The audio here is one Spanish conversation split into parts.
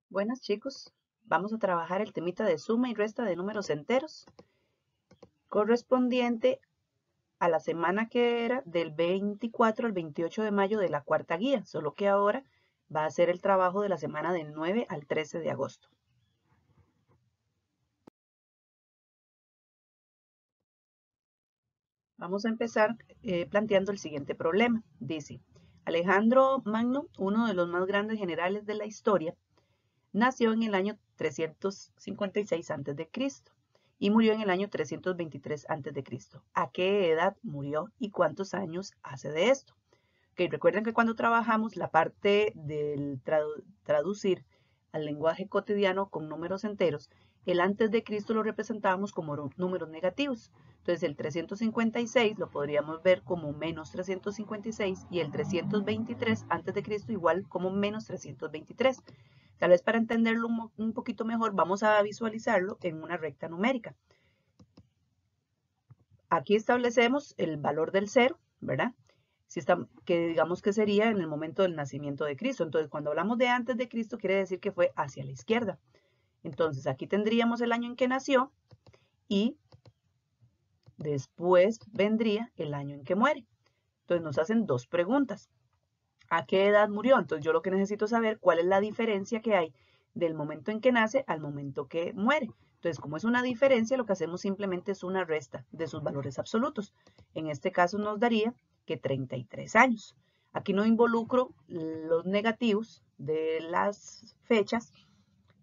Buenas chicos, vamos a trabajar el temita de suma y resta de números enteros correspondiente a la semana que era del 24 al 28 de mayo de la cuarta guía, solo que ahora va a ser el trabajo de la semana del 9 al 13 de agosto. Vamos a empezar planteando el siguiente problema. Dice, Alejandro Magno, uno de los más grandes generales de la historia, nació en el año 356 a.C. y murió en el año 323 a.C. ¿A qué edad murió y cuántos años hace de esto? Okay, recuerden que cuando trabajamos la parte del traducir al lenguaje cotidiano con números enteros, el antes de Cristo lo representábamos como números negativos. Entonces el 356 lo podríamos ver como menos 356 y el 323 antes de Cristo igual como menos 323. Tal vez para entenderlo un poquito mejor, vamos a visualizarlo en una recta numérica. Aquí establecemos el valor del 0, ¿verdad? Que digamos que sería en el momento del nacimiento de Cristo. Entonces, cuando hablamos de antes de Cristo, quiere decir que fue hacia la izquierda. Entonces, aquí tendríamos el año en que nació y después vendría el año en que muere. Entonces, nos hacen dos preguntas. ¿A qué edad murió? Entonces, yo lo que necesito saber cuál es la diferencia que hay del momento en que nace al momento que muere. Entonces, como es una diferencia, lo que hacemos simplemente es una resta de sus valores absolutos. En este caso nos daría que 33 años. Aquí no involucro los negativos de las fechas,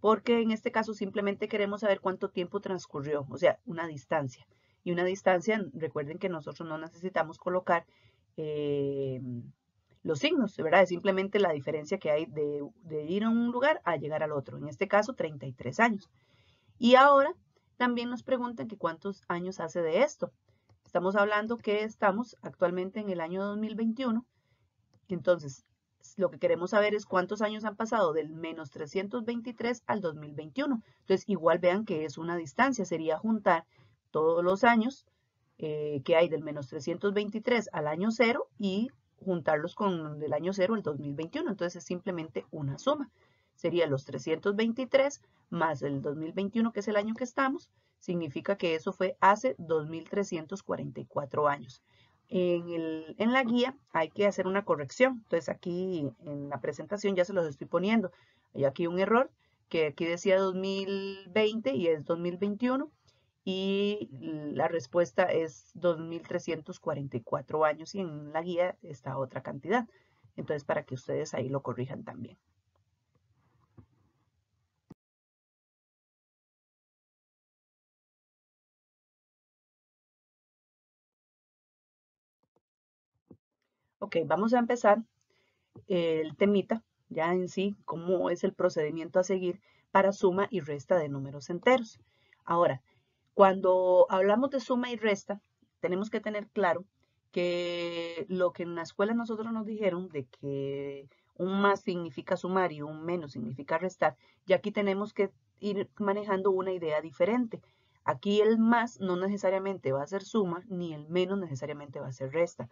porque en este caso simplemente queremos saber cuánto tiempo transcurrió, o sea, una distancia. Y una distancia, recuerden que nosotros no necesitamos colocar los signos, ¿verdad? Es simplemente la diferencia que hay de ir a un lugar a llegar al otro. En este caso, 33 años. Y ahora también nos preguntan que cuántos años hace de esto. Estamos hablando que estamos actualmente en el año 2021. Entonces, lo que queremos saber es cuántos años han pasado del menos 323 al 2021. Entonces, igual vean que es una distancia. Sería juntar todos los años que hay del menos 323 al año 0 y juntarlos con el año 0 al 2021. Entonces, es simplemente una suma. Sería los 323 más el 2021, que es el año que estamos, significa que eso fue hace 2.344 años. En la guía hay que hacer una corrección. Entonces aquí en la presentación ya se los estoy poniendo. Hay aquí un error que aquí decía 2020 y es 2021 y la respuesta es 2.344 años y en la guía está otra cantidad. Entonces para que ustedes ahí lo corrijan también. Ok, vamos a empezar el temita ya en sí, cómo es el procedimiento a seguir para suma y resta de números enteros. Ahora, cuando hablamos de suma y resta, tenemos que tener claro que lo que en la escuela nosotros nos dijeron de que un más significa sumar y un menos significa restar, y aquí tenemos que ir manejando una idea diferente. Aquí el más no necesariamente va a ser suma, ni el menos necesariamente va a ser resta.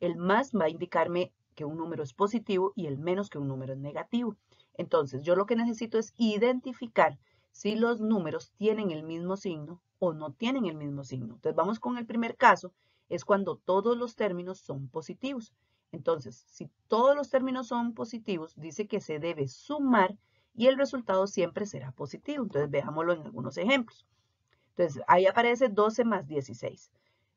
El más va a indicarme que un número es positivo y el menos que un número es negativo. Entonces, yo lo que necesito es identificar si los números tienen el mismo signo o no tienen el mismo signo. Entonces, vamos con el primer caso, es cuando todos los términos son positivos. Entonces, si todos los términos son positivos, dice que se debe sumar y el resultado siempre será positivo. Entonces, veámoslo en algunos ejemplos. Entonces, ahí aparece 12 más 16.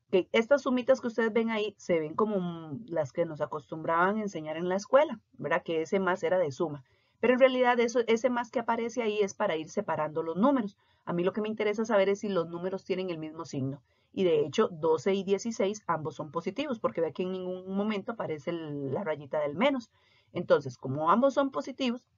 Okay, estas sumitas que ustedes ven ahí se ven como las que nos acostumbraban a enseñar en la escuela, ¿verdad? Que ese más era de suma. Pero en realidad ese más que aparece ahí es para ir separando los números. A mí lo que me interesa saber es si los números tienen el mismo signo. Y de hecho, 12 y 16 ambos son positivos, porque ve que en ningún momento aparece la rayita del menos. Entonces, como ambos son positivos,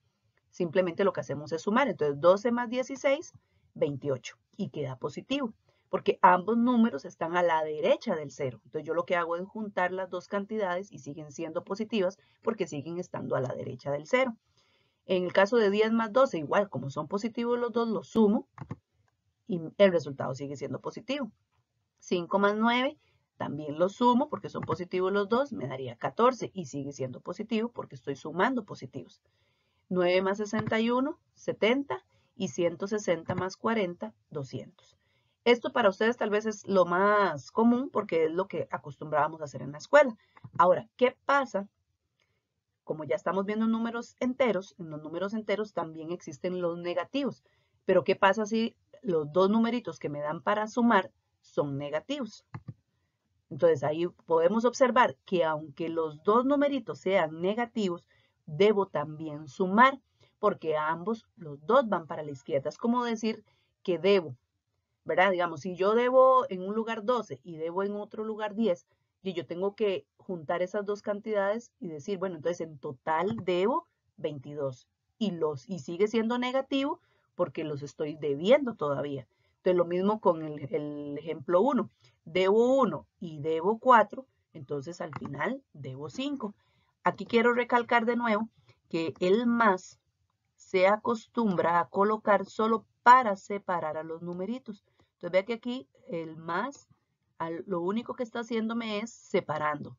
simplemente lo que hacemos es sumar. Entonces, 12 más 16, 28. Y queda positivo porque ambos números están a la derecha del cero. Entonces yo lo que hago es juntar las dos cantidades y siguen siendo positivas porque siguen estando a la derecha del cero. En el caso de 10 más 12, igual, como son positivos los dos, los sumo y el resultado sigue siendo positivo. 5 más 9, también los sumo porque son positivos los dos, me daría 14 y sigue siendo positivo porque estoy sumando positivos. 9 más 61, 70, y 160 más 40, 200. Esto para ustedes tal vez es lo más común porque es lo que acostumbrábamos a hacer en la escuela. Ahora, ¿qué pasa? Como ya estamos viendo números enteros, en los números enteros también existen los negativos. Pero ¿qué pasa si los dos numeritos que me dan para sumar son negativos? Entonces ahí podemos observar que aunque los dos numeritos sean negativos, debo también sumar, porque los dos van para la izquierda. Es como decir que debo, ¿verdad? Digamos, si yo debo en un lugar 12 y debo en otro lugar 10, y yo tengo que juntar esas dos cantidades y decir, bueno, entonces en total debo 22. Y sigue siendo negativo porque los estoy debiendo todavía. Entonces lo mismo con el ejemplo 1. Debo 1 y debo 4, entonces al final debo 5. Aquí quiero recalcar de nuevo que el más se acostumbra a colocar solo para separar a los numeritos. Entonces vea que aquí el más, lo único que está haciéndome es separando.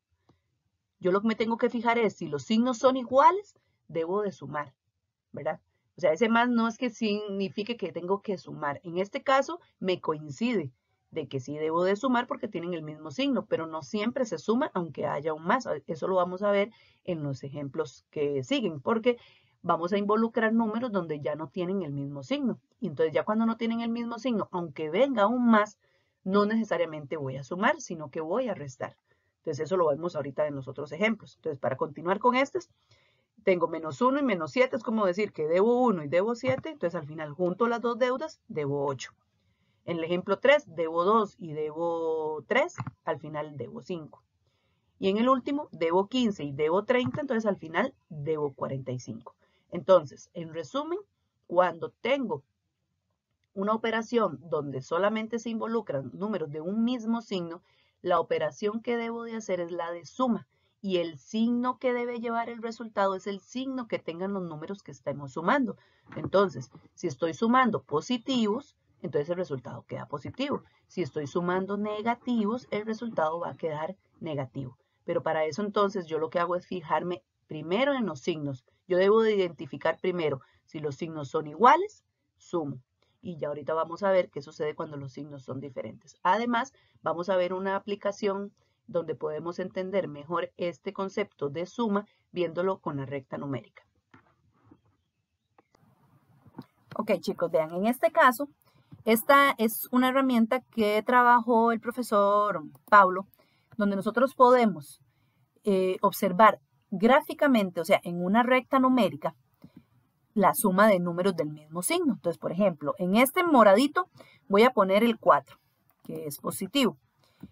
Yo lo que me tengo que fijar es si los signos son iguales, debo de sumar, ¿verdad? O sea, ese más no es que signifique que tengo que sumar. En este caso me coincide de que sí debo de sumar porque tienen el mismo signo, pero no siempre se suma aunque haya un más. Eso lo vamos a ver en los ejemplos que siguen, porque vamos a involucrar números donde ya no tienen el mismo signo. Y entonces ya cuando no tienen el mismo signo, aunque venga un más, no necesariamente voy a sumar, sino que voy a restar. Entonces eso lo vemos ahorita en los otros ejemplos. Entonces para continuar con estos, tengo menos 1 y menos 7, es como decir que debo 1 y debo 7, entonces al final junto las dos deudas, debo 8. En el ejemplo 3, debo 2 y debo 3, al final debo 5. Y en el último, debo 15 y debo 30, entonces al final debo 45. Entonces, en resumen, cuando tengo una operación donde solamente se involucran números de un mismo signo, la operación que debo de hacer es la de suma. Y el signo que debe llevar el resultado es el signo que tengan los números que estemos sumando. Entonces, si estoy sumando positivos, entonces el resultado queda positivo. Si estoy sumando negativos, el resultado va a quedar negativo. Pero para eso entonces yo lo que hago es fijarme primero en los signos. Yo debo de identificar primero si los signos son iguales, sumo. Y ya ahorita vamos a ver qué sucede cuando los signos son diferentes. Además, vamos a ver una aplicación donde podemos entender mejor este concepto de suma viéndolo con la recta numérica. Ok, chicos, vean, en este caso, esta es una herramienta que trabajó el profesor Pablo, donde nosotros podemos observar gráficamente, o sea, en una recta numérica, la suma de números del mismo signo. Entonces, por ejemplo, en este moradito voy a poner el 4, que es positivo.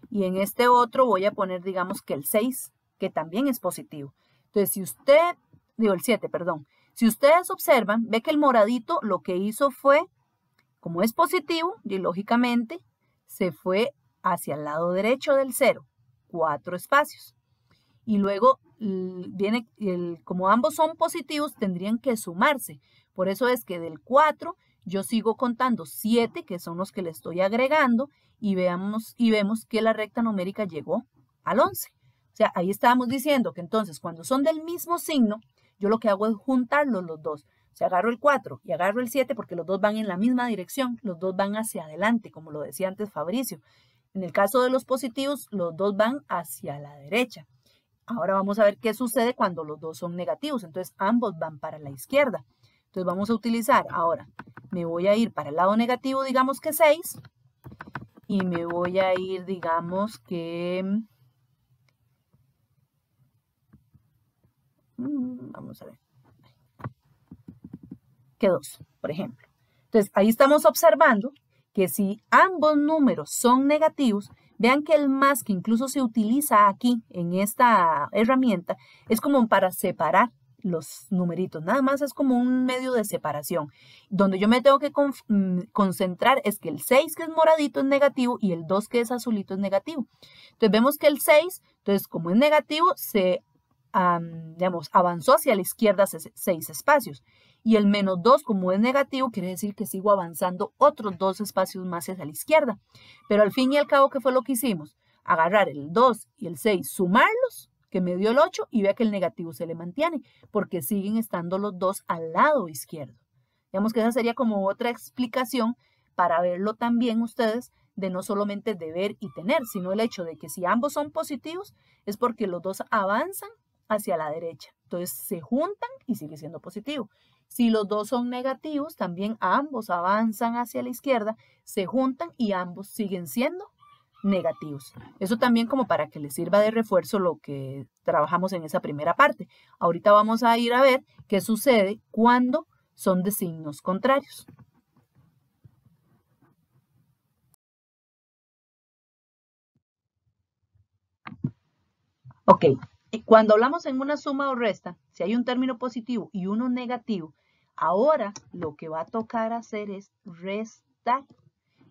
Y en este otro voy a poner, digamos, que el 6, que también es positivo. Entonces, el 7, perdón. Si ustedes observan, ve que el moradito lo que hizo fue, como es positivo, y lógicamente se fue hacia el lado derecho del 0, 4 espacios. Y luego viene, como ambos son positivos, tendrían que sumarse. Por eso es que del 4 yo sigo contando 7, que son los que le estoy agregando, y vemos que la recta numérica llegó al 11. O sea, ahí estábamos diciendo que entonces cuando son del mismo signo, yo lo que hago es juntarlos los dos. O sea, agarro el 4 y agarro el 7 porque los dos van en la misma dirección, los dos van hacia adelante, como lo decía antes Fabricio. En el caso de los positivos, los dos van hacia la derecha. Ahora vamos a ver qué sucede cuando los dos son negativos. Entonces, ambos van para la izquierda. Entonces, vamos a utilizar ahora, me voy a ir para el lado negativo, digamos que 6. Y me voy a ir, digamos que... vamos a ver. Que 2, por ejemplo. Entonces, ahí estamos observando que si ambos números son negativos, vean que el más que incluso se utiliza aquí en esta herramienta es como para separar los numeritos. Nada más es como un medio de separación. Donde yo me tengo que concentrar es que el 6 que es moradito es negativo y el 2 que es azulito es negativo. Entonces vemos que el 6, entonces como es negativo, avanzó hacia la izquierda 6 espacios. Y el menos 2, como es negativo, quiere decir que sigo avanzando otros 2 espacios más hacia la izquierda. Pero al fin y al cabo, ¿qué fue lo que hicimos? Agarrar el 2 y el 6, sumarlos, que me dio el 8 y vea que el negativo se le mantiene, porque siguen estando los dos al lado izquierdo. Digamos que esa sería como otra explicación para verlo también ustedes, de no solamente deber y tener, sino el hecho de que si ambos son positivos es porque los dos avanzan hacia la derecha. Entonces se juntan y sigue siendo positivo. Si los dos son negativos, también ambos avanzan hacia la izquierda, se juntan y ambos siguen siendo negativos. Eso también como para que les sirva de refuerzo lo que trabajamos en esa primera parte. Ahorita vamos a ir a ver qué sucede cuando son de signos contrarios. Ok, cuando hablamos en una suma o resta, si hay un término positivo y uno negativo, ahora lo que va a tocar hacer es restar.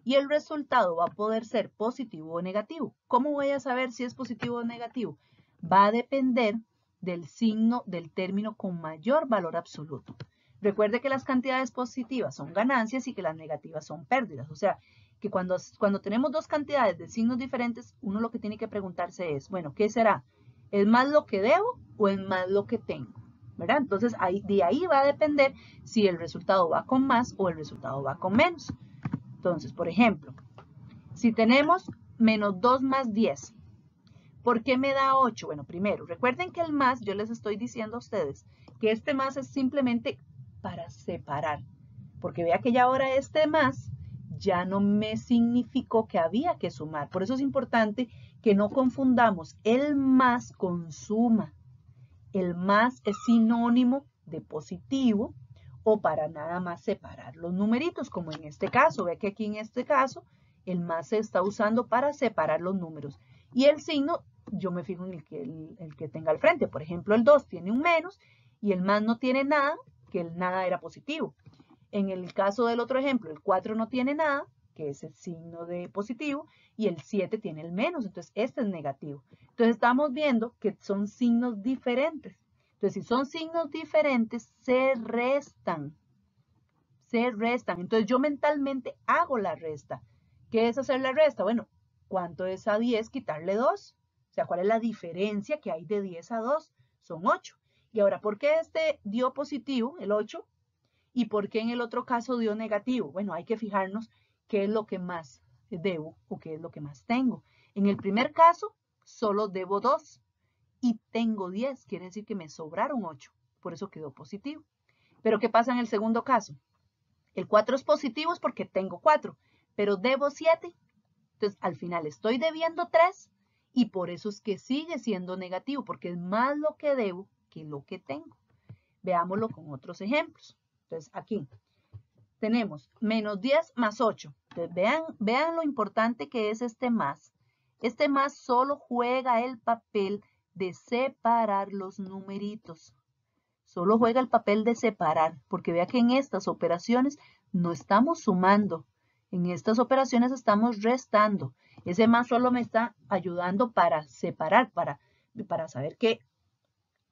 Y el resultado va a poder ser positivo o negativo. ¿Cómo voy a saber si es positivo o negativo? Va a depender del signo del término con mayor valor absoluto. Recuerde que las cantidades positivas son ganancias y que las negativas son pérdidas. O sea, que cuando tenemos dos cantidades de signos diferentes, uno lo que tiene que preguntarse es, bueno, ¿qué será? ¿Es más lo que debo o es más lo que tengo? ¿Verdad? Entonces, de ahí va a depender si el resultado va con más o el resultado va con menos. Entonces, por ejemplo, si tenemos menos 2 más 10, ¿por qué me da 8? Bueno, primero, recuerden que el más, yo les estoy diciendo a ustedes que este más es simplemente para separar. Porque vea que ya ahora este más ya no me significó que había que sumar. Por eso es importante que no confundamos el más con suma. El más es sinónimo de positivo o para nada más separar los numeritos, como en este caso. Ve que aquí en este caso el más se está usando para separar los números. Y el signo, yo me fijo en el que tenga al frente. Por ejemplo, el 2 tiene un menos y el más no tiene nada, que el nada era positivo. En el caso del otro ejemplo, el 4 no tiene nada, que es el signo de positivo, y el 7 tiene el menos, entonces este es negativo. Entonces estamos viendo que son signos diferentes. Entonces si son signos diferentes, se restan. Se restan. Entonces yo mentalmente hago la resta. ¿Qué es hacer la resta? Bueno, ¿cuánto es a 10 quitarle 2? O sea, ¿cuál es la diferencia que hay de 10 a 2? Son 8. Y ahora, ¿por qué este dio positivo, el 8? ¿Y por qué en el otro caso dio negativo? Bueno, hay que fijarnos qué es lo que más debo o qué es lo que más tengo. En el primer caso, solo debo 2 y tengo 10, quiere decir que me sobraron 8, por eso quedó positivo. Pero ¿qué pasa en el segundo caso? El 4 es positivo es porque tengo 4, pero debo 7. Entonces, al final estoy debiendo 3 y por eso es que sigue siendo negativo, porque es más lo que debo que lo que tengo. Veámoslo con otros ejemplos. Entonces, aquí tenemos menos 10 más 8. Entonces, vean lo importante que es este más. Este más solo juega el papel de separar los numeritos. Solo juega el papel de separar, porque vea que en estas operaciones no estamos sumando. En estas operaciones estamos restando. Ese más solo me está ayudando para separar, para saber que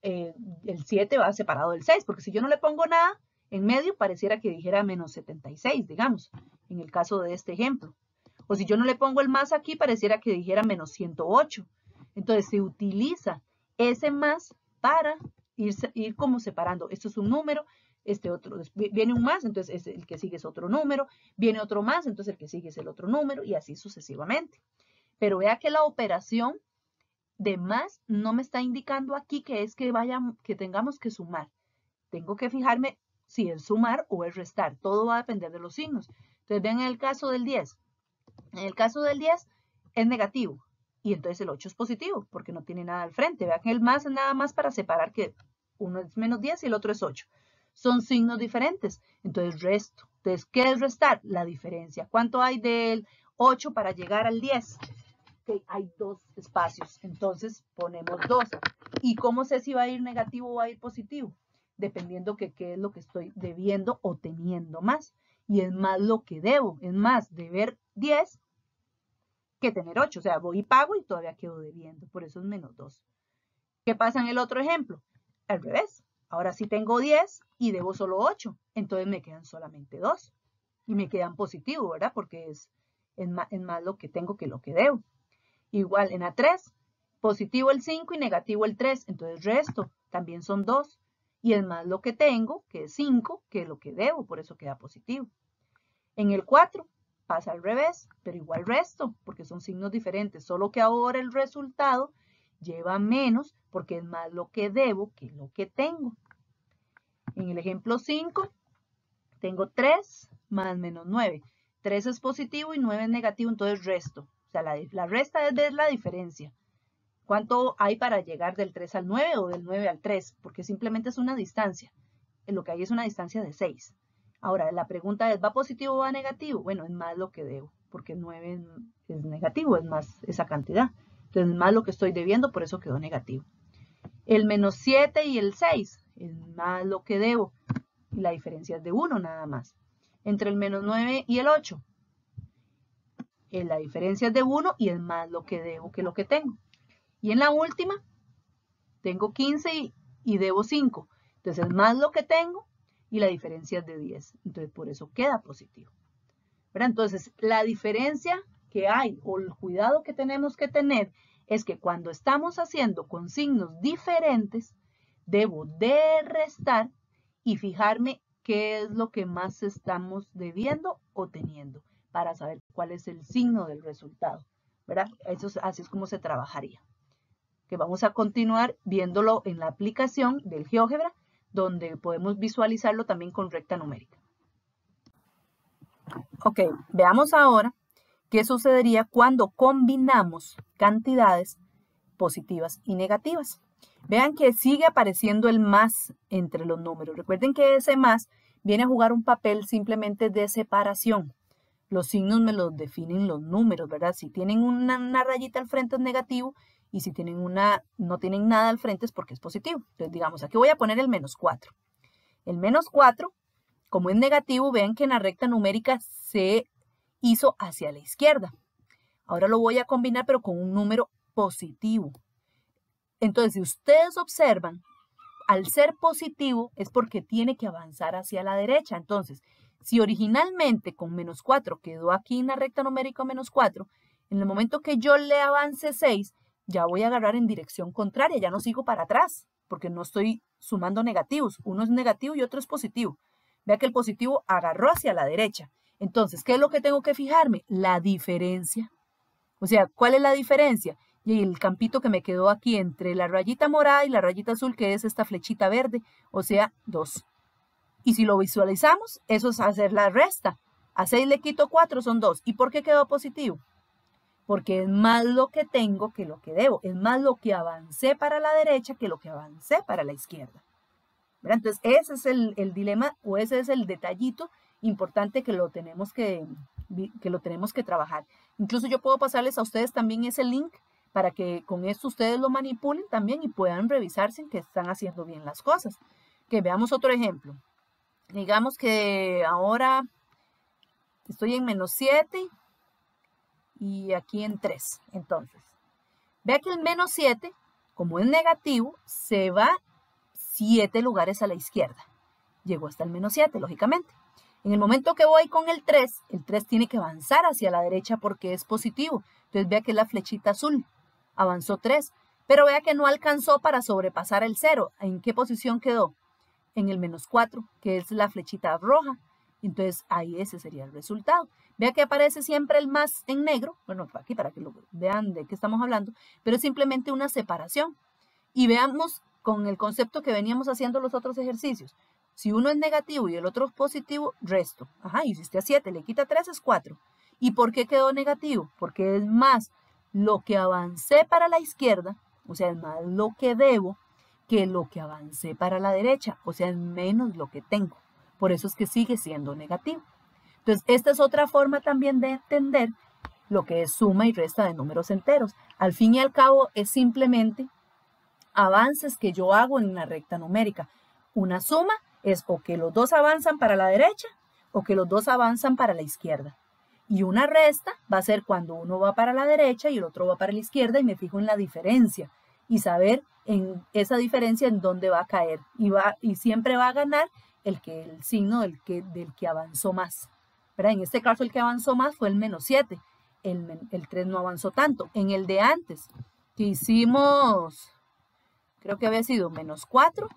el 7 va separado del 6, porque si yo no le pongo nada en medio, pareciera que dijera menos 76, digamos, en el caso de este ejemplo. O si yo no le pongo el más aquí, pareciera que dijera menos 108. Entonces se utiliza ese más para ir como separando. Esto es un número, este otro, viene un más, entonces el que sigue es otro número, viene otro más, entonces el que sigue es el otro número y así sucesivamente. Pero vea que la operación de más no me está indicando aquí que es que tengamos que sumar. Tengo que fijarme si es sumar o es restar. Todo va a depender de los signos. Entonces, vean en el caso del 10. En el caso del 10 es negativo y entonces el 8 es positivo porque no tiene nada al frente. Vean que el más es nada más para separar que uno es menos 10 y el otro es 8. Son signos diferentes. Entonces, resto. Entonces, ¿qué es restar? La diferencia. ¿Cuánto hay del 8 para llegar al 10? Okay, hay 2 espacios, entonces ponemos 2. ¿Y cómo sé si va a ir negativo o va a ir positivo? Dependiendo que qué es lo que estoy debiendo o teniendo más. Y es más lo que debo, es más deber 10 que tener 8. O sea, voy y pago y todavía quedo debiendo, por eso es menos 2. ¿Qué pasa en el otro ejemplo? Al revés. Ahora sí tengo 10 y debo solo 8, entonces me quedan solamente 2. Y me quedan positivos, ¿verdad? Porque es más lo que tengo que lo que debo. Igual en A3 Positivo el 5 y negativo el 3, entonces resto, también son 2. Y es más lo que tengo, que es 5, que lo que debo, por eso queda positivo. En el 4 pasa al revés, pero igual resto, porque son signos diferentes, solo que ahora el resultado lleva menos, porque es más lo que debo que lo que tengo. En el ejemplo 5, tengo 3 más menos 9. 3 es positivo y 9 es negativo, entonces resto. O sea, la resta es ver la diferencia. ¿Cuánto hay para llegar del 3 al 9 o del 9 al 3? Porque simplemente es una distancia. Lo que hay es una distancia de 6. Ahora, la pregunta es, ¿va positivo o va negativo? Bueno, es más lo que debo, porque 9 es negativo, es más esa cantidad. Entonces, es más lo que estoy debiendo, por eso quedó negativo. El menos 7 y el 6 es más lo que debo, y la diferencia es de 1 nada más. Entre el menos 9 y el 8, la diferencia es de 1 y es más lo que debo que lo que tengo. Y en la última, tengo 15 y debo 5. Entonces es más lo que tengo y la diferencia es de 10. Entonces por eso queda positivo. ¿Verdad? Entonces la diferencia que hay o el cuidado que tenemos que tener es que cuando estamos haciendo con signos diferentes, debo de restar y fijarme qué es lo que más estamos debiendo o teniendo para saber cuál es el signo del resultado. ¿Verdad? Así es como se trabajaría. Que vamos a continuar viéndolo en la aplicación del GeoGebra, donde podemos visualizarlo también con recta numérica. Ok, veamos ahora qué sucedería cuando combinamos cantidades positivas y negativas. Vean que sigue apareciendo el más entre los números. Recuerden que ese más viene a jugar un papel simplemente de separación. Los signos me los definen los números, ¿verdad? Si tienen una rayita al frente es negativo y si tienen no tienen nada al frente es porque es positivo. Entonces, digamos, aquí voy a poner el menos 4. El menos 4, como es negativo, vean que en la recta numérica se hizo hacia la izquierda. Ahora lo voy a combinar, pero con un número positivo. Entonces, si ustedes observan, al ser positivo es porque tiene que avanzar hacia la derecha. Entonces, si originalmente con menos 4 quedó aquí en la recta numérica menos 4, en el momento que yo le avance 6, ya voy a agarrar en dirección contraria, ya no sigo para atrás, porque no estoy sumando negativos. Uno es negativo y otro es positivo. Vea que el positivo agarró hacia la derecha. Entonces, ¿qué es lo que tengo que fijarme? La diferencia. O sea, ¿cuál es la diferencia? Y el campito que me quedó aquí entre la rayita morada y la rayita azul, que es esta flechita verde, o sea, 2. Y si lo visualizamos, eso es hacer la resta. A 6 le quito 4, son 2. ¿Y por qué quedó positivo? Porque es más lo que tengo que lo que debo. Es más lo que avancé para la derecha que lo que avancé para la izquierda. ¿Verdad? Entonces, ese es el dilema o ese es el detallito importante que lo tenemos que trabajar. Incluso yo puedo pasarles a ustedes también ese link para que con esto ustedes lo manipulen también y puedan revisarse en que están haciendo bien las cosas. Que veamos otro ejemplo. Digamos que ahora estoy en menos 7 y aquí en 3. Entonces, vea que el menos 7, como es negativo, se va 7 lugares a la izquierda. Llegó hasta el menos 7, lógicamente. En el momento que voy con el 3 tiene que avanzar hacia la derecha porque es positivo. Entonces vea que es la flechita azul. Avanzó 3, pero vea que no alcanzó para sobrepasar el 0. ¿En qué posición quedó? En el menos 4, que es la flechita roja. Entonces ahí ese sería el resultado. Vea que aparece siempre el más en negro. Bueno, aquí para que lo vean de qué estamos hablando, pero es simplemente una separación. Y veamos con el concepto que veníamos haciendo los otros ejercicios. Si uno es negativo y el otro es positivo, resto. Ajá, hiciste a 7, le quita 3, es 4. ¿Y por qué quedó negativo? Porque es más lo que avancé para la izquierda, o sea, es más lo que debo que lo que avancé para la derecha, o sea, es menos lo que tengo. Por eso es que sigue siendo negativo. Entonces, esta es otra forma también de entender lo que es suma y resta de números enteros. Al fin y al cabo, es simplemente avances que yo hago en una recta numérica. Una suma es o que los dos avanzan para la derecha o que los dos avanzan para la izquierda. Y una resta va a ser cuando uno va para la derecha y el otro va para la izquierda y me fijo en la diferencia y saber en esa diferencia en dónde va a caer. Y siempre va a ganar el signo del que avanzó más. ¿Verdad? En este caso el que avanzó más fue el menos 7. El 3 no avanzó tanto. En el de antes, que hicimos, creo que había sido menos 4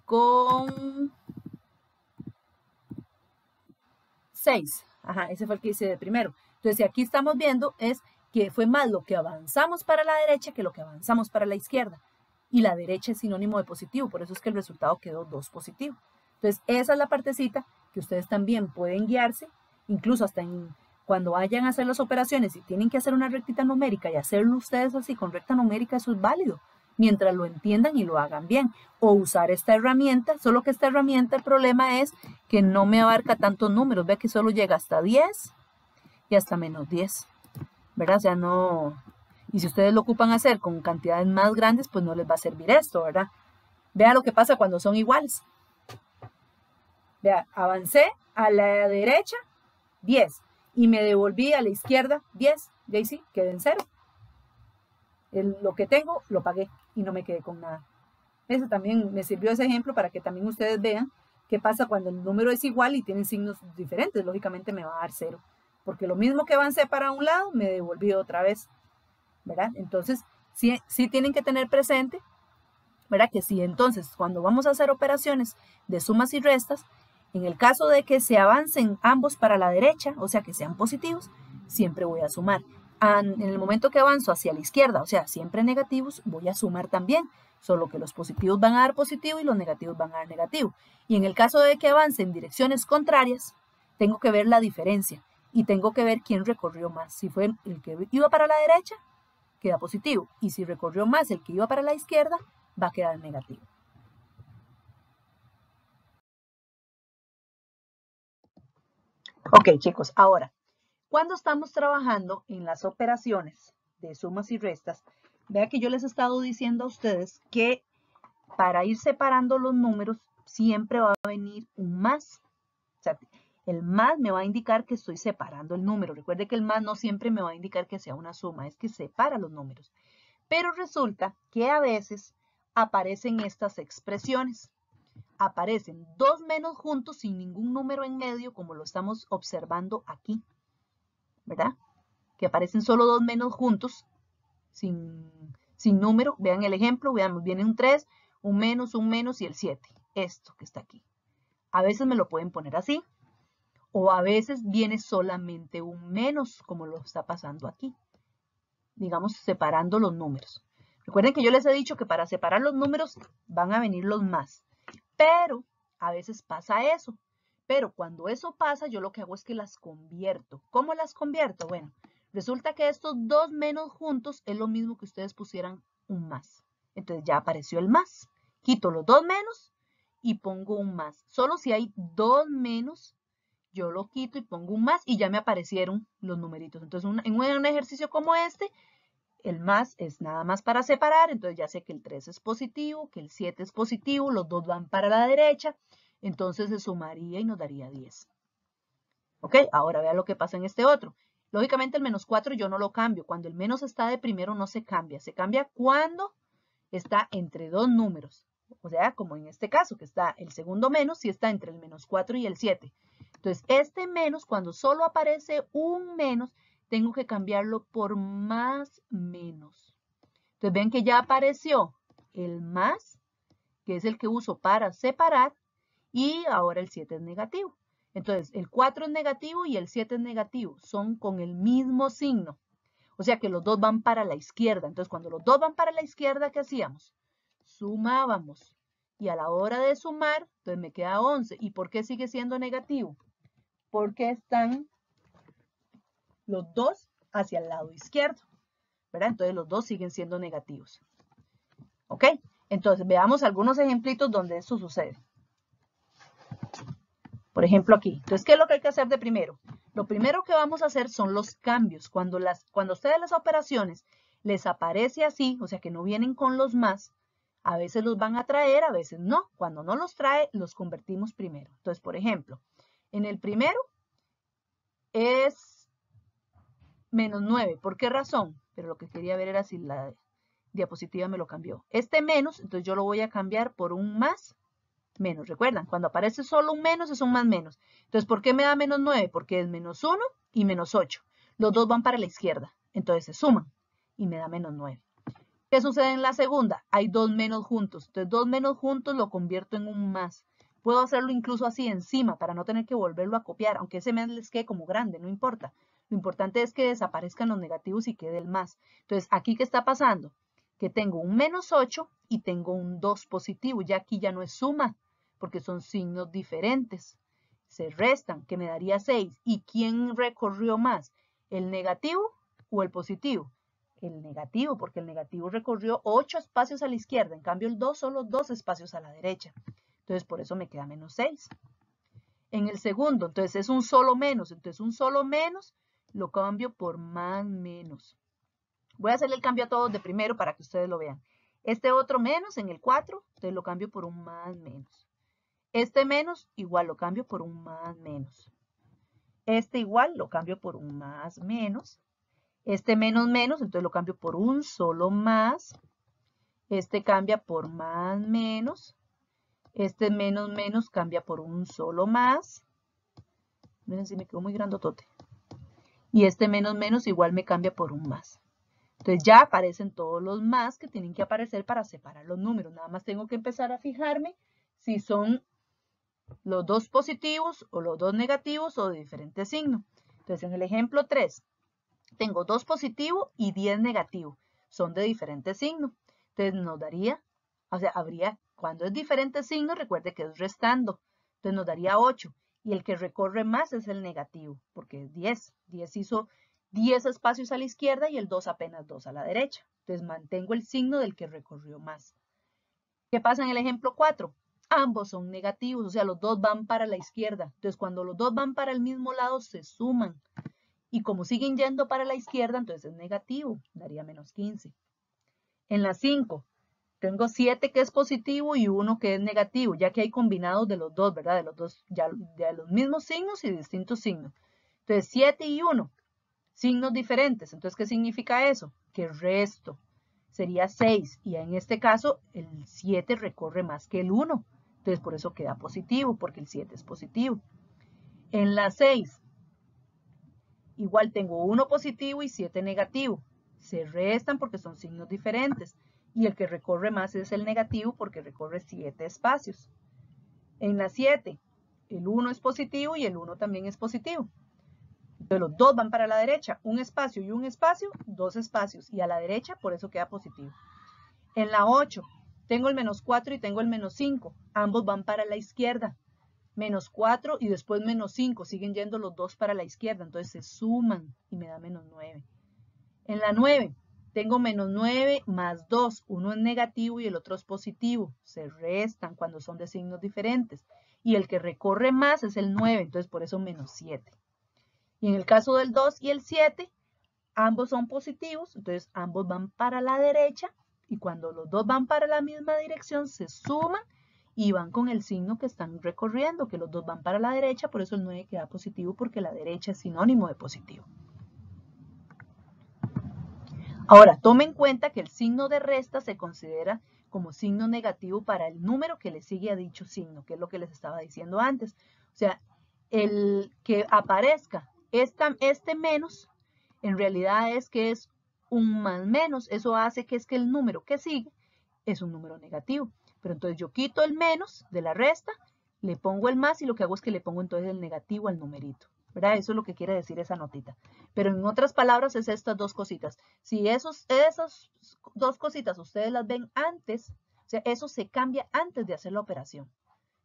con 6. Ajá, ese fue el que hice de primero. Entonces, aquí estamos viendo es que fue más lo que avanzamos para la derecha que lo que avanzamos para la izquierda. Y la derecha es sinónimo de positivo, por eso es que el resultado quedó 2 positivo. Entonces, esa es la partecita que ustedes también pueden guiarse, incluso hasta cuando vayan a hacer las operaciones y tienen que hacer una rectita numérica y hacerlo ustedes así con recta numérica, eso es válido, mientras lo entiendan y lo hagan bien. O usar esta herramienta, solo que esta herramienta, el problema es que no me abarca tantos números. Ve que solo llega hasta 10 y hasta menos 10, ¿verdad? O sea, no... Y si ustedes lo ocupan hacer con cantidades más grandes, pues no les va a servir esto, ¿verdad? Vea lo que pasa cuando son iguales. Vea, avancé a la derecha 10 y me devolví a la izquierda 10. Y ahí sí, quedé en 0. Lo que tengo lo pagué y no me quedé con nada. Eso también me sirvió ese ejemplo para que también ustedes vean qué pasa cuando el número es igual y tienen signos diferentes. Lógicamente me va a dar 0, porque lo mismo que avancé para un lado, me devolví otra vez, ¿verdad? Entonces, sí tienen que tener presente, ¿verdad? Que si entonces, cuando vamos a hacer operaciones de sumas y restas, en el caso de que se avancen ambos para la derecha, o sea, que sean positivos, siempre voy a sumar. En el momento que avanzo hacia la izquierda, o sea, siempre negativos, voy a sumar también, solo que los positivos van a dar positivo y los negativos van a dar negativo. Y en el caso de que avance en direcciones contrarias, tengo que ver la diferencia y tengo que ver quién recorrió más. Si fue el que iba para la derecha, queda positivo, y si recorrió más el que iba para la izquierda, va a quedar negativo. Ok, chicos, ahora, cuando estamos trabajando en las operaciones de sumas y restas, vea que yo les he estado diciendo a ustedes que para ir separando los números siempre va a venir un más. O sea, el más me va a indicar que estoy separando el número. Recuerde que el más no siempre me va a indicar que sea una suma, es que separa los números. Pero resulta que a veces aparecen estas expresiones. Aparecen dos menos juntos sin ningún número en medio, como lo estamos observando aquí, ¿verdad? Que aparecen solo dos menos juntos, sin número. Vean el ejemplo, veamos, viene un 3, un menos y el 7. Esto que está aquí. A veces me lo pueden poner así, o a veces viene solamente un menos, como lo está pasando aquí. Digamos, separando los números. Recuerden que yo les he dicho que para separar los números van a venir los más. Pero a veces pasa eso. Pero cuando eso pasa, yo lo que hago es que las convierto. ¿Cómo las convierto? Bueno, resulta que estos dos menos juntos es lo mismo que ustedes pusieran un más. Entonces ya apareció el más. Quito los dos menos y pongo un más. Solo si hay dos menos, yo lo quito y pongo un más y ya me aparecieron los numeritos. Entonces en un ejercicio como este, el más es nada más para separar, entonces ya sé que el 3 es positivo, que el 7 es positivo, los dos van para la derecha, entonces se sumaría y nos daría 10. ¿Ok? Ahora vea lo que pasa en este otro. Lógicamente el menos 4 yo no lo cambio, cuando el menos está de primero no se cambia cuando está entre dos números. O sea, como en este caso, que está el segundo menos, si está entre el menos 4 y el 7. Entonces, este menos, cuando solo aparece un menos, tengo que cambiarlo por más menos. Entonces, ven que ya apareció el más, que es el que uso para separar, y ahora el 7 es negativo. Entonces, el 4 es negativo y el 7 es negativo. Son con el mismo signo. O sea que los dos van para la izquierda. Entonces, cuando los dos van para la izquierda, ¿qué hacíamos? Sumábamos. Y a la hora de sumar, entonces me queda 11. ¿Y por qué sigue siendo negativo? Porque están los dos hacia el lado izquierdo, ¿verdad? Entonces los dos siguen siendo negativos. ¿Ok? Entonces veamos algunos ejemplitos donde eso sucede. Por ejemplo aquí. Entonces, ¿qué es lo que hay que hacer de primero? Lo primero que vamos a hacer son los cambios. Cuando ustedes las operaciones les aparece así, o sea que no vienen con los más, a veces los van a traer, a veces no. Cuando no los trae, los convertimos primero. Entonces, por ejemplo, en el primero es menos 9. ¿Por qué razón? Pero lo que quería ver era si la diapositiva me lo cambió. Este menos, entonces yo lo voy a cambiar por un más menos. ¿Recuerdan? Cuando aparece solo un menos es un más menos. Entonces, ¿por qué me da menos 9? Porque es menos 1 y menos 8. Los dos van para la izquierda. Entonces se suman. y me da menos 9. ¿Qué sucede en la segunda? Hay dos menos juntos. Entonces, dos menos juntos lo convierto en un más. Puedo hacerlo incluso así encima para no tener que volverlo a copiar, aunque ese menos les quede como grande, no importa. Lo importante es que desaparezcan los negativos y quede el más. Entonces, ¿aquí qué está pasando? Que tengo un menos 8 y tengo un 2 positivo. Ya aquí ya no es suma, porque son signos diferentes. Se restan, que me daría 6. ¿Y quién recorrió más? ¿El negativo o el positivo? El negativo, porque el negativo recorrió 8 espacios a la izquierda, en cambio el 2 solo 2 espacios a la derecha. Entonces por eso me queda menos 6. En el segundo, entonces es un solo menos, entonces un solo menos lo cambio por más menos. Voy a hacerle el cambio a todos de primero para que ustedes lo vean. Este otro menos en el 4, entonces lo cambio por un más menos. Este menos igual lo cambio por un más menos. Este igual lo cambio por un más menos. Este menos menos, entonces lo cambio por un solo más. Este cambia por más menos. Este menos menos cambia por un solo más. Miren si me quedó muy grandotote. Y este menos menos igual me cambia por un más. Entonces ya aparecen todos los más que tienen que aparecer para separar los números. Nada más tengo que empezar a fijarme si son los dos positivos o los dos negativos o de diferente signo. Entonces en el ejemplo 3, tengo 2 positivo y 10 negativo. Son de diferente signo. Entonces nos daría, o sea, habría, cuando es diferente signo, recuerde que es restando. Entonces nos daría 8. Y el que recorre más es el negativo, porque es 10. 10 hizo 10 espacios a la izquierda y el 2 apenas 2 a la derecha. Entonces mantengo el signo del que recorrió más. ¿Qué pasa en el ejemplo 4? Ambos son negativos, o sea, los dos van para la izquierda. Entonces cuando los dos van para el mismo lado, se suman. Y como siguen yendo para la izquierda, entonces es negativo, daría menos 15. En la 5, tengo 7 que es positivo y 1 que es negativo, ya que hay combinados de los dos, ¿verdad? De los dos, ya de los mismos signos y distintos signos. Entonces 7 y 1, signos diferentes. Entonces, ¿qué significa eso? Que resto sería 6 y en este caso el 7 recorre más que el 1. Entonces, por eso queda positivo, porque el 7 es positivo. En la 6, igual tengo 1 positivo y 7 negativo. Se restan porque son signos diferentes. Y el que recorre más es el negativo porque recorre 7 espacios. En la 7, el 1 es positivo y el 1 también es positivo. Entonces los dos van para la derecha. Un espacio y un espacio, 2 espacios. Y a la derecha, por eso queda positivo. En la 8, tengo el menos 4 y tengo el menos 5. Ambos van para la izquierda. Menos 4 y después menos 5, siguen yendo los dos para la izquierda, entonces se suman y me da menos 9. En la 9, tengo menos 9 más 2, uno es negativo y el otro es positivo, se restan cuando son de signos diferentes. Y el que recorre más es el 9, entonces por eso menos 7. Y en el caso del 2 y el 7, ambos son positivos, entonces ambos van para la derecha y cuando los dos van para la misma dirección se suman y van con el signo que están recorriendo, que los dos van para la derecha, por eso el 9 queda positivo porque la derecha es sinónimo de positivo. Ahora, tome en cuenta que el signo de resta se considera como signo negativo para el número que le sigue a dicho signo, que es lo que les estaba diciendo antes. O sea, el que aparezca este menos, en realidad es que es un más menos. Eso hace que es que el número que sigue es un número negativo. Pero entonces yo quito el menos de la resta, le pongo el más y lo que hago es que le pongo entonces el negativo al numerito, ¿verdad? Eso es lo que quiere decir esa notita. Pero en otras palabras es estas dos cositas. Si esas dos cositas ustedes las ven antes, o sea, eso se cambia antes de hacer la operación.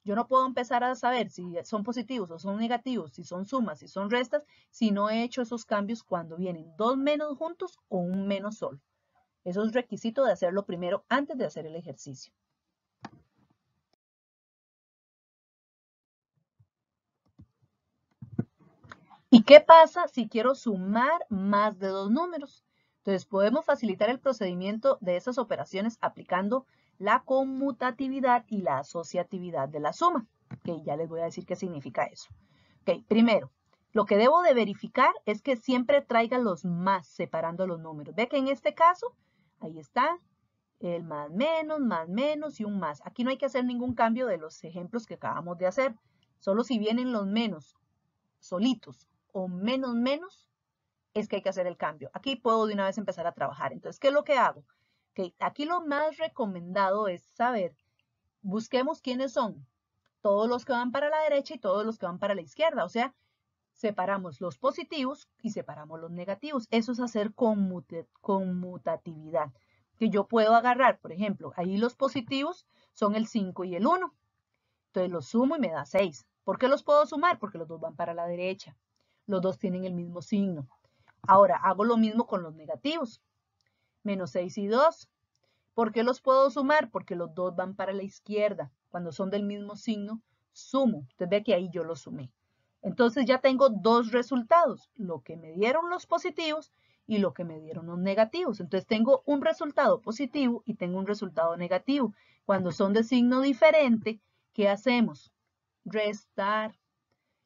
Yo no puedo empezar a saber si son positivos o son negativos, si son sumas, si son restas, si no he hecho esos cambios cuando vienen dos menos juntos o un menos solo. Eso es requisito de hacerlo primero antes de hacer el ejercicio. ¿Y qué pasa si quiero sumar más de dos números? Entonces podemos facilitar el procedimiento de esas operaciones aplicando la conmutatividad y la asociatividad de la suma. Ok, ya les voy a decir qué significa eso. Ok, primero, lo que debo de verificar es que siempre traiga los más separando los números. Ve que en este caso, ahí está, el más menos y un más. Aquí no hay que hacer ningún cambio de los ejemplos que acabamos de hacer. Solo si vienen los menos solitos o menos menos, es que hay que hacer el cambio. Aquí puedo de una vez empezar a trabajar. Entonces, ¿qué es lo que hago? Okay, aquí lo más recomendado es saber, busquemos quiénes son todos los que van para la derecha y todos los que van para la izquierda. O sea, separamos los positivos y separamos los negativos. Eso es hacer conmutatividad. Que yo puedo agarrar, por ejemplo, ahí los positivos son el 5 y el 1. Entonces los sumo y me da 6. ¿Por qué los puedo sumar? Porque los dos van para la derecha. Los dos tienen el mismo signo. Ahora hago lo mismo con los negativos. Menos 6 y 2. ¿Por qué los puedo sumar? Porque los dos van para la izquierda. Cuando son del mismo signo, sumo. Entonces ve que ahí yo los sumé. Entonces ya tengo dos resultados, lo que me dieron los positivos y lo que me dieron los negativos. Entonces tengo un resultado positivo y tengo un resultado negativo. Cuando son de signo diferente, ¿qué hacemos? Restar.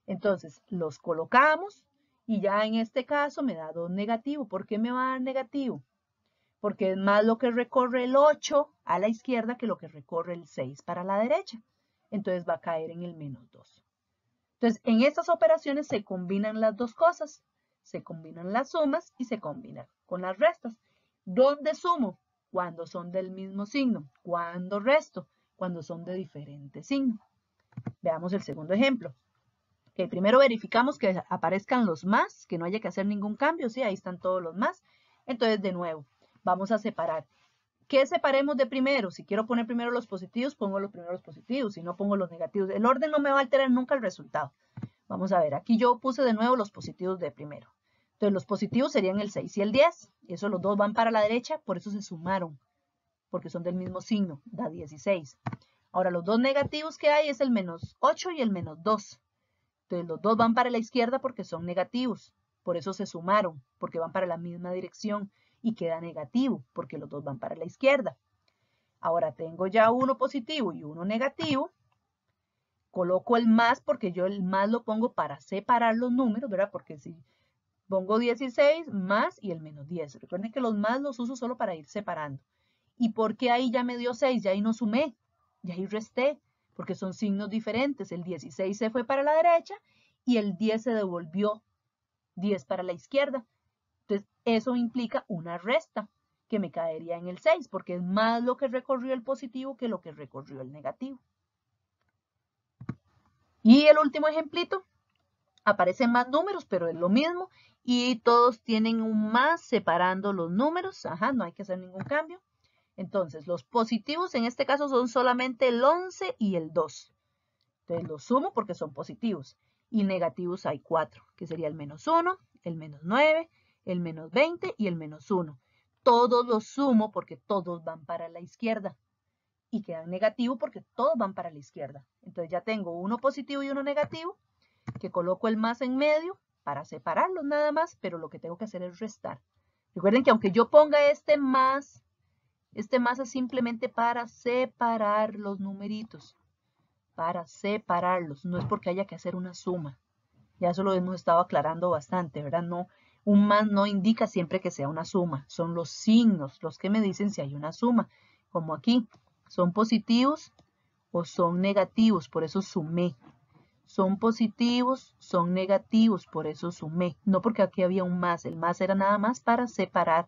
Entonces los colocamos y ya en este caso me da 2 negativo. ¿Por qué me va a dar negativo? Porque es más lo que recorre el 8 a la izquierda que lo que recorre el 6 para la derecha. Entonces va a caer en el menos 2. Entonces, en estas operaciones se combinan las dos cosas. Se combinan las sumas y se combinan con las restas. ¿Dónde sumo? Cuando son del mismo signo. ¿Cuándo resto? Cuando son de diferente signo. Veamos el segundo ejemplo. Okay, primero verificamos que aparezcan los más, que no haya que hacer ningún cambio. Sí, ahí están todos los más. Entonces, de nuevo, vamos a separar. ¿Qué separemos de primero? Si quiero poner primero los positivos, pongo los primeros positivos. Si no, pongo los negativos. El orden no me va a alterar nunca el resultado. Vamos a ver, aquí yo puse de nuevo los positivos de primero. Entonces los positivos serían el 6 y el 10. Eso los dos van para la derecha, por eso se sumaron. Porque son del mismo signo, da 16. Ahora los dos negativos que hay es el menos 8 y el menos 2. Entonces los dos van para la izquierda porque son negativos. Por eso se sumaron, porque van para la misma dirección. Y queda negativo, porque los dos van para la izquierda. Ahora tengo ya uno positivo y uno negativo. Coloco el más porque yo el más lo pongo para separar los números, ¿verdad? Porque si pongo 16 más y el menos 10. Recuerden que los más los uso solo para ir separando. ¿Y por qué ahí ya me dio 6? Ya ahí no sumé, ya ahí resté, porque son signos diferentes. El 16 se fue para la derecha y el 10 se devolvió 10 para la izquierda. Entonces, eso implica una resta que me caería en el 6, porque es más lo que recorrió el positivo que lo que recorrió el negativo. Y el último ejemplito, aparecen más números, pero es lo mismo. Y todos tienen un más separando los números. Ajá, no hay que hacer ningún cambio. Entonces, los positivos en este caso son solamente el 11 y el 2. Entonces, los sumo porque son positivos. Y negativos hay 4, que sería el menos 1, el menos 9, el menos 20 y el menos 1. Todos los sumo porque todos van para la izquierda. Y quedan negativos porque todos van para la izquierda. Entonces ya tengo uno positivo y uno negativo, que coloco el más en medio para separarlos nada más, pero lo que tengo que hacer es restar. Recuerden que aunque yo ponga este más es simplemente para separar los numeritos, para separarlos, no es porque haya que hacer una suma. Ya eso lo hemos estado aclarando bastante, ¿verdad? No, un más no indica siempre que sea una suma, son los signos los que me dicen si hay una suma, como aquí, son positivos o son negativos, por eso sumé. Son positivos, son negativos, por eso sumé. No porque aquí había un más, el más era nada más para separar.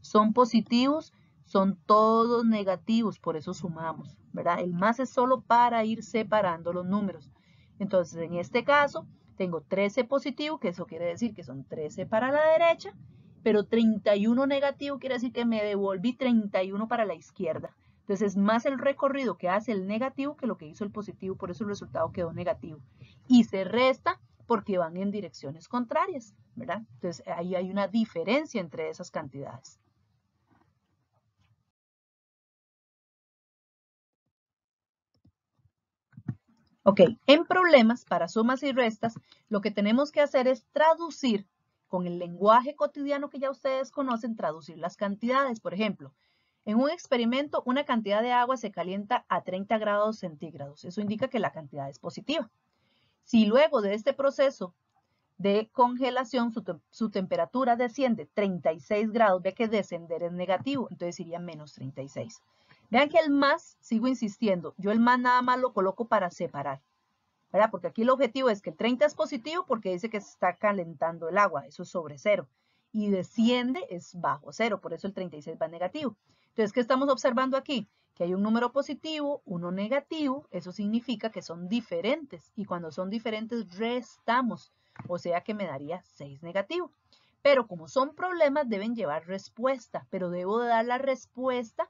Son positivos, son todos negativos, por eso sumamos, ¿verdad? El más es solo para ir separando los números. Entonces, en este caso, tengo 13 positivo, que eso quiere decir que son 13 para la derecha, pero 31 negativo quiere decir que me devolví 31 para la izquierda. Entonces es más el recorrido que hace el negativo que lo que hizo el positivo, por eso el resultado quedó negativo. Y se resta porque van en direcciones contrarias, ¿verdad? Entonces ahí hay una diferencia entre esas cantidades. Ok, en problemas para sumas y restas, lo que tenemos que hacer es traducir con el lenguaje cotidiano que ya ustedes conocen, traducir las cantidades. Por ejemplo, en un experimento, una cantidad de agua se calienta a 30 grados centígrados. Eso indica que la cantidad es positiva. Si luego de este proceso de congelación su temperatura desciende 36 grados, ve que descender es negativo, entonces iría menos 36. Vean que el más, sigo insistiendo, yo el más nada más lo coloco para separar, ¿verdad? Porque aquí el objetivo es que el 30 es positivo porque dice que se está calentando el agua, eso es sobre cero. y desciende es bajo cero, por eso el 36 va negativo. Entonces, ¿qué estamos observando aquí? Que hay un número positivo, uno negativo, eso significa que son diferentes, y cuando son diferentes restamos, o sea que me daría 6 negativo. Pero como son problemas, deben llevar respuesta, pero debo de dar la respuesta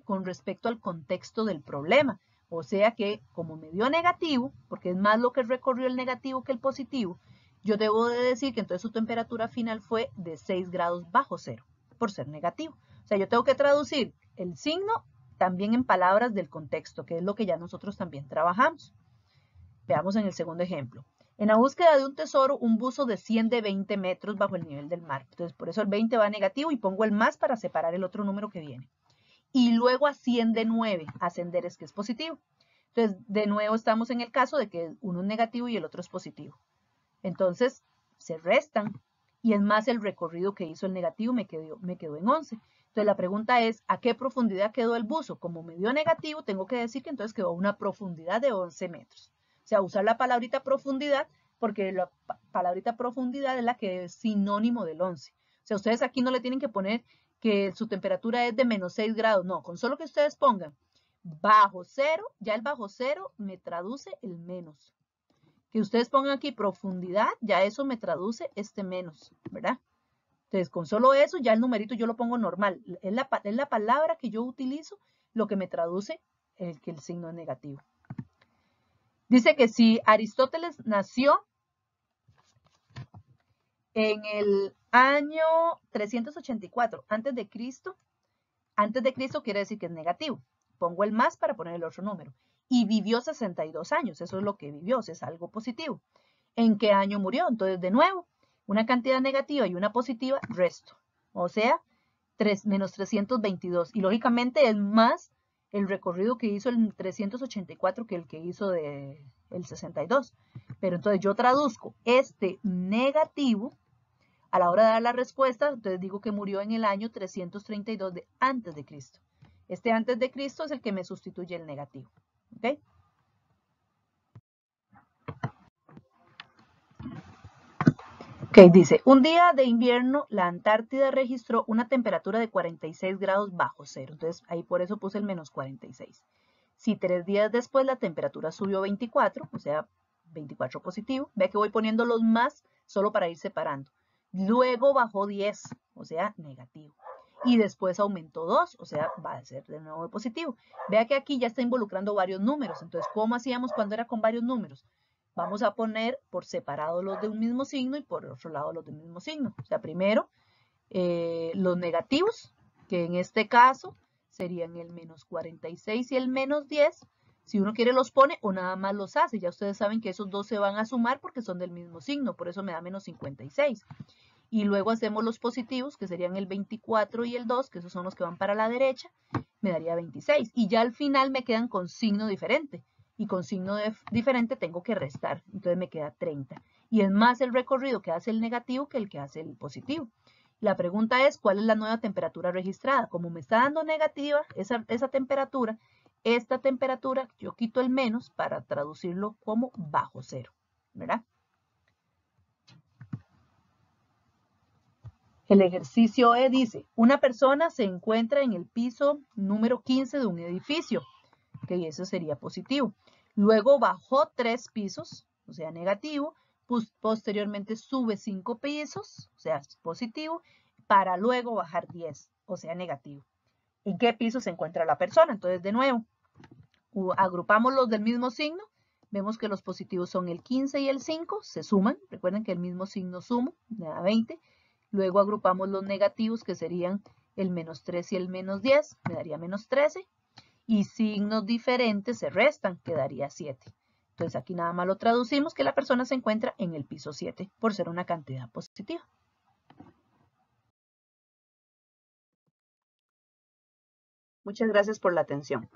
con respecto al contexto del problema. O sea que como me dio negativo, porque es más lo que recorrió el negativo que el positivo, yo debo de decir que entonces su temperatura final fue de 6 grados bajo cero, por ser negativo. O sea, yo tengo que traducir el signo también en palabras del contexto, que es lo que ya nosotros también trabajamos. Veamos en el segundo ejemplo. En la búsqueda de un tesoro, un buzo desciende 20 metros bajo el nivel del mar. Entonces, por eso el 20 va negativo y pongo el más para separar el otro número que viene. Y luego asciende 9. Ascender es que es positivo. Entonces, de nuevo estamos en el caso de que uno es negativo y el otro es positivo. Entonces, se restan. Y es más, el recorrido que hizo el negativo me quedó en 11. Entonces, la pregunta es, ¿a qué profundidad quedó el buzo? Como me dio negativo, tengo que decir que entonces quedó a una profundidad de 11 metros. O sea, usar la palabrita profundidad, porque la palabrita profundidad es la que es sinónimo del 11. O sea, ustedes aquí no le tienen que poner que su temperatura es de menos 6 grados. No, con solo que ustedes pongan bajo cero, ya el bajo cero me traduce el menos. Que ustedes pongan aquí profundidad, ya eso me traduce este menos, ¿verdad? Entonces, con solo eso, ya el numerito yo lo pongo normal. Es la palabra que yo utilizo lo que me traduce que el signo es negativo. Dice que si Aristóteles nació en el año 384 antes de Cristo quiere decir que es negativo. Pongo el más para poner el otro número. Y vivió 62 años, eso es lo que vivió, o sea, es algo positivo. ¿En qué año murió? Entonces, de nuevo, una cantidad negativa y una positiva, resto. O sea, menos 322. Y lógicamente es más el recorrido que hizo el 384 que el que hizo el 62. Pero entonces yo traduzco este negativo a la hora de dar la respuesta, entonces digo que murió en el año 332 de antes de Cristo. Este antes de Cristo es el que me sustituye el negativo. ¿Ok? Ok, dice, un día de invierno la Antártida registró una temperatura de 46 grados bajo cero. Entonces ahí por eso puse el menos 46. Si 3 días después la temperatura subió 24, o sea, 24 positivo, ve que voy poniendo los más solo para ir separando. Luego bajó 10, o sea, negativo. Y después aumentó 2, o sea, va a ser de nuevo positivo. Vea que aquí ya está involucrando varios números. Entonces, ¿cómo hacíamos cuando era con varios números? Vamos a poner por separado los de un mismo signo y por otro lado los del mismo signo. O sea, primero los negativos, que en este caso serían el menos 46 y el menos 10. Si uno quiere los pone o nada más los hace. Ya ustedes saben que esos dos se van a sumar porque son del mismo signo, por eso me da menos 56. Y luego hacemos los positivos, que serían el 24 y el 2, que esos son los que van para la derecha, me daría 26. Y ya al final me quedan con signo diferente. Y con signo diferente tengo que restar. Entonces me queda 30. Y es más el recorrido que hace el negativo que el que hace el positivo. La pregunta es, ¿cuál es la nueva temperatura registrada? Como me está dando negativa esa temperatura, esta temperatura, yo quito el menos para traducirlo como bajo cero, ¿verdad? El ejercicio E dice, una persona se encuentra en el piso número 15 de un edificio, que eso sería positivo. Luego bajó 3 pisos, o sea, negativo. Posteriormente sube 5 pisos, o sea, positivo, para luego bajar 10, o sea, negativo. ¿En qué piso se encuentra la persona? Entonces, de nuevo, agrupamos los del mismo signo. Vemos que los positivos son el 15 y el 5, se suman. Recuerden que el mismo signo suma, me da 20. Luego agrupamos los negativos, que serían el menos 3 y el menos 10, me daría menos 13. Y signos diferentes se restan, quedaría 7. Entonces aquí nada más lo traducimos que la persona se encuentra en el piso 7 por ser una cantidad positiva. Muchas gracias por la atención.